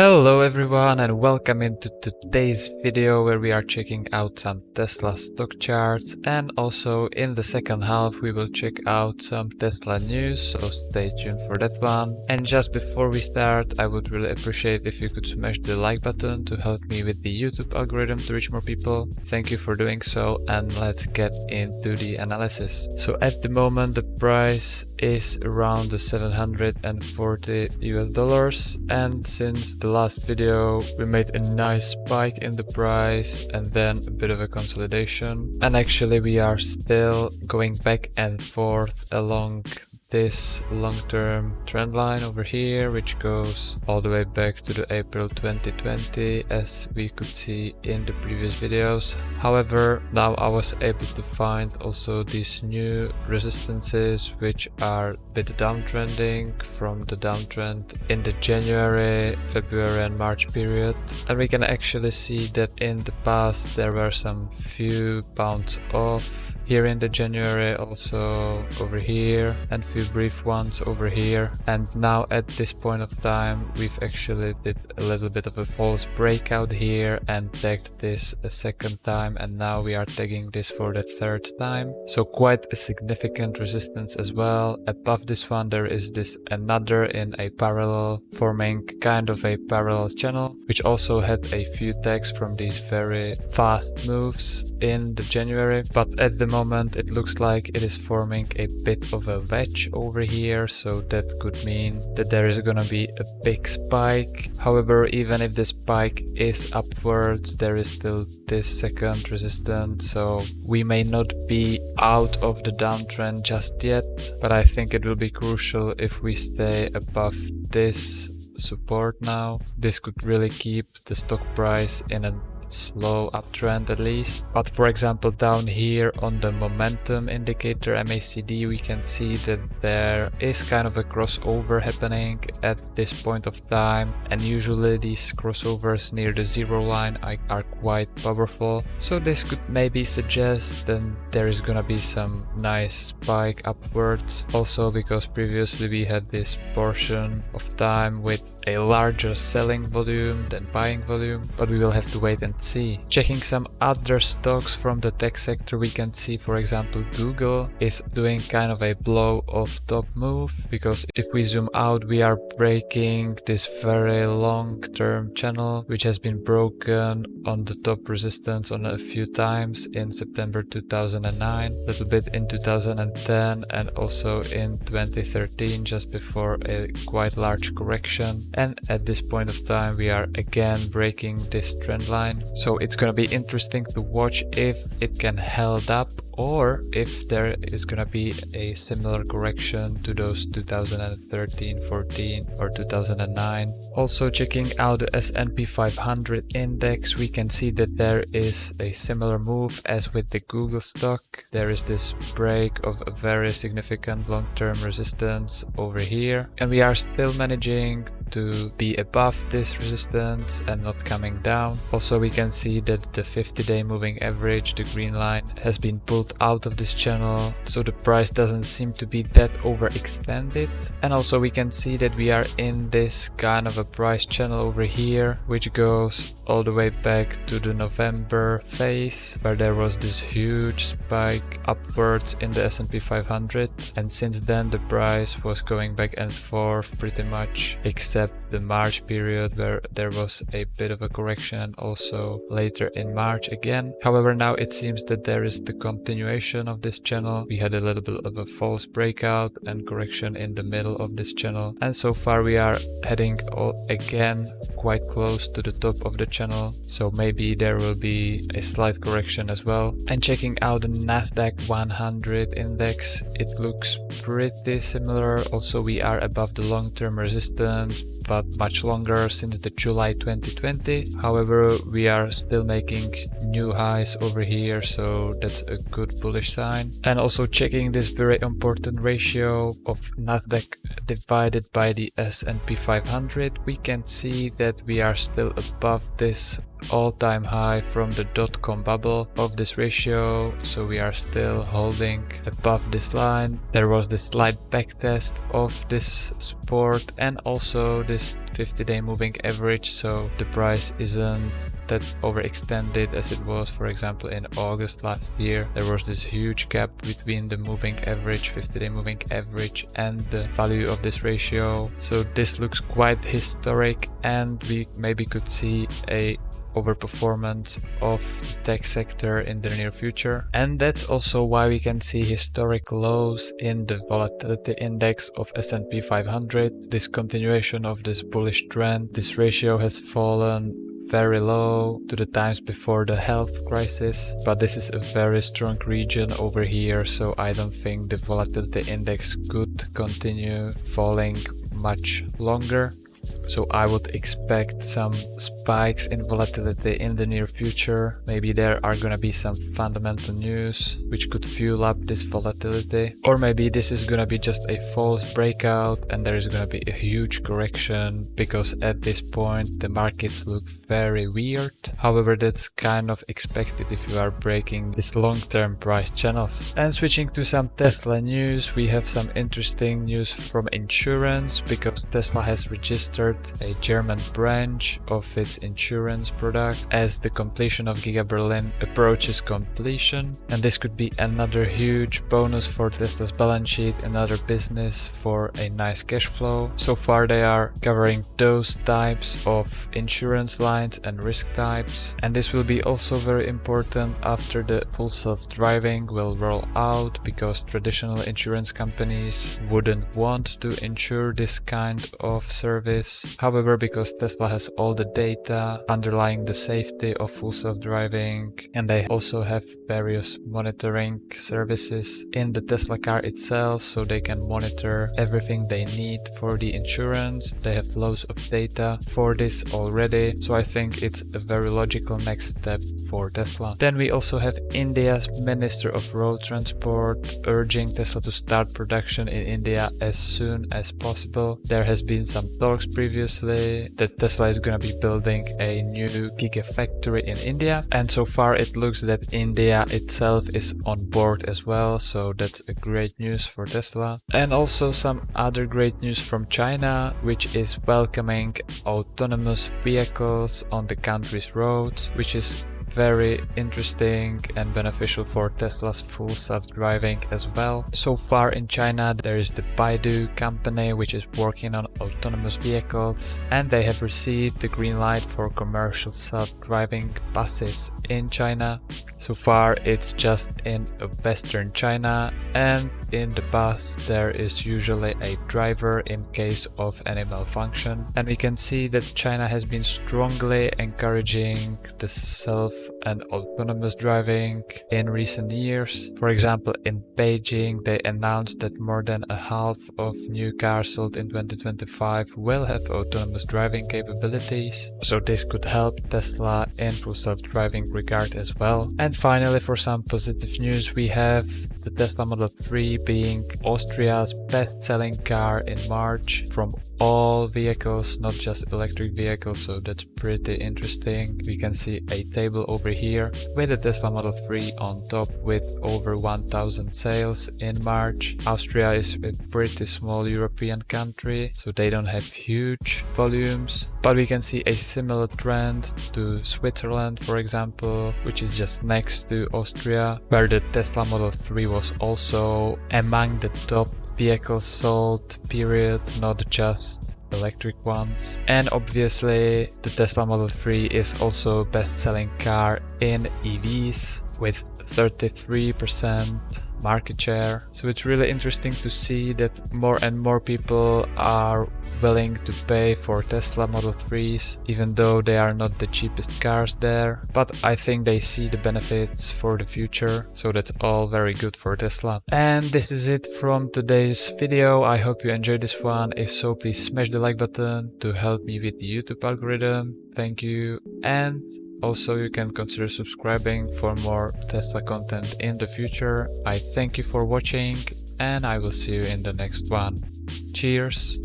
Hello everyone and welcome into today's video where we are checking out some Tesla stock charts, and also in the second half we will check out some Tesla news, so stay tuned for that one. And just before we start, I would really appreciate if you could smash the like button to help me with the YouTube algorithm to reach more people. Thank you for doing so, and let's get into the analysis. So at the moment the price is around the 740 US dollars, and since the last video we made a nice spike in the price and then a bit of a consolidation, and actually we are still going back and forth along this long-term trend line over here, which goes all the way back to the April 2020, as we could see in the previous videos. However, now I was able to find also these new resistances which are a bit downtrending from the downtrend in the January, February and March period, and we can actually see that in the past there were some few bounce off here in the January, also over here, and few brief ones over here. And now at this point of time we've actually did a little bit of a false breakout here and tagged this a second time, and now we are tagging this for the third time. So quite a significant resistance as well. Above this one there is this another in a parallel, forming kind of a parallel channel, which also had a few tags from these very fast moves in the January, but at the moment it looks like it is forming a bit of a wedge over here, so that could mean that there is gonna be a big spike. However, even if the spike is upwards, there is still this second resistance, so we may not be out of the downtrend just yet, but I think it will be crucial if we stay above this support now. This could really keep the stock price in a slow uptrend at least. But for example, down here on the momentum indicator MACD, we can see that there is kind of a crossover happening at this point of time, and usually these crossovers near the zero line are quite powerful, so this could maybe suggest that there is gonna be some nice spike upwards, also because previously we had this portion of time with a larger selling volume than buying volume, but we will have to wait and see. Checking some other stocks from the tech sector, we can see for example Google is doing kind of a blow off top move, because if we zoom out we are breaking this very long term channel which has been broken on the top resistance on a few times in September 2009, a little bit in 2010 and also in 2013 just before a quite large correction, and at this point of time we are again breaking this trend line. So it's gonna be interesting to watch if it can hold up or if there is gonna be a similar correction to those 2013, 14 or 2009. Also checking out the S&P 500 index, we can see that there is a similar move as with the Google stock. There is this break of a very significant long-term resistance over here, and we are still managing to be above this resistance and not coming down. Also we can see that the 50-day moving average, the green line, has been pulled out of this channel, so the price doesn't seem to be that overextended. And also we can see that we are in this kind of a price channel over here, which goes all the way back to the November phase where there was this huge spike upwards in the S&P 500, and since then the price was going back and forth pretty much, except the March period where there was a bit of a correction, and also later in March again. However, now it seems that there is the continuation of this channel. We had a little bit of a false breakout and correction in the middle of this channel, and so far we are heading again quite close to the top of the channel, so maybe there will be a slight correction as well. And checking out the Nasdaq 100 index, it looks pretty similar. Also we are above the long-term resistance, but much longer, since the July 2020. However, we are still making new highs over here, so that's a good bullish sign. And also checking this very important ratio of Nasdaq divided by the S&P 500, we can see that we are still above this all-time high from the dot-com bubble of this ratio, so we are still holding above this line. There was this slight backtest of this support, and also this 50-day moving average, so the price isn't that overextended as it was, for example, in August last year. There was this huge gap between the moving average, 50-day moving average, and the value of this ratio. So this looks quite historic, and we maybe could see a overperformance of the tech sector in the near future. And that's also why we can see historic lows in the volatility index of S&P 500. This continuation of this bullish trend, this ratio has fallen very low to the times before the health crisis, but this is a very strong region over here, so I don't think the volatility index could continue falling much longer. So I would expect some spikes in volatility in the near future. Maybe there are gonna be some fundamental news which could fuel up this volatility. Or maybe this is gonna be just a false breakout and there is gonna be a huge correction, because at this point the markets look very weird. However, that's kind of expected if you are breaking these long-term price channels. And switching to some Tesla news, we have some interesting news from insurance, because Tesla has registered a German branch of its insurance product as the completion of Giga Berlin approaches completion, and this could be another huge bonus for Tesla's balance sheet, another business for a nice cash flow. So far they are covering those types of insurance lines and risk types, and this will be also very important after the full self-driving will roll out, because traditional insurance companies wouldn't want to insure this kind of service. However, because Tesla has all the data underlying the safety of full self-driving, and they also have various monitoring services in the Tesla car itself, so they can monitor everything they need for the insurance. They have loads of data for this already, so I think it's a very logical next step for Tesla. Then we also have India's Minister of Road Transport urging Tesla to start production in India as soon as possible. There has been some talks previously that Tesla is gonna be building a new gigafactory in India, and so far it looks that India itself is on board as well, so that's a great news for Tesla. And also some other great news from China, which is welcoming autonomous vehicles on the country's roads, which is very interesting and beneficial for Tesla's full self-driving as well. So far in China there is the Baidu company which is working on autonomous vehicles, and they have received the green light for commercial self-driving buses in China. So far it's just in Western China, and in the bus there is usually a driver in case of any malfunction. And we can see that China has been strongly encouraging the self and autonomous driving in recent years. For example, in Beijing they announced that more than a half of new cars sold in 2025 will have autonomous driving capabilities, so this could help Tesla in full self-driving regard as well. And finally, for some positive news, we have the Tesla Model 3 being Austria's best-selling car in March from all vehicles, not just electric vehicles, so that's pretty interesting. We can see a table over here with the Tesla Model 3 on top with over 1000 sales in March. Austria is a pretty small European country, so they don't have huge volumes, but we can see a similar trend to Switzerland, for example, which is just next to Austria, where the Tesla Model 3 was also among the top vehicles sold, period, not just electric ones. And obviously the Tesla Model 3 is also best-selling car in EVs with 33% market share. So it's really interesting to see that more and more people are willing to pay for Tesla Model 3s, even though they are not the cheapest cars there. But I think they see the benefits for the future, so that's all very good for Tesla. And this is it from today's video. I hope you enjoyed this one. If so, please smash the like button to help me with the YouTube algorithm. Thank you. And also, you can consider subscribing for more Tesla content in the future. I thank you for watching, and I will see you in the next one. Cheers!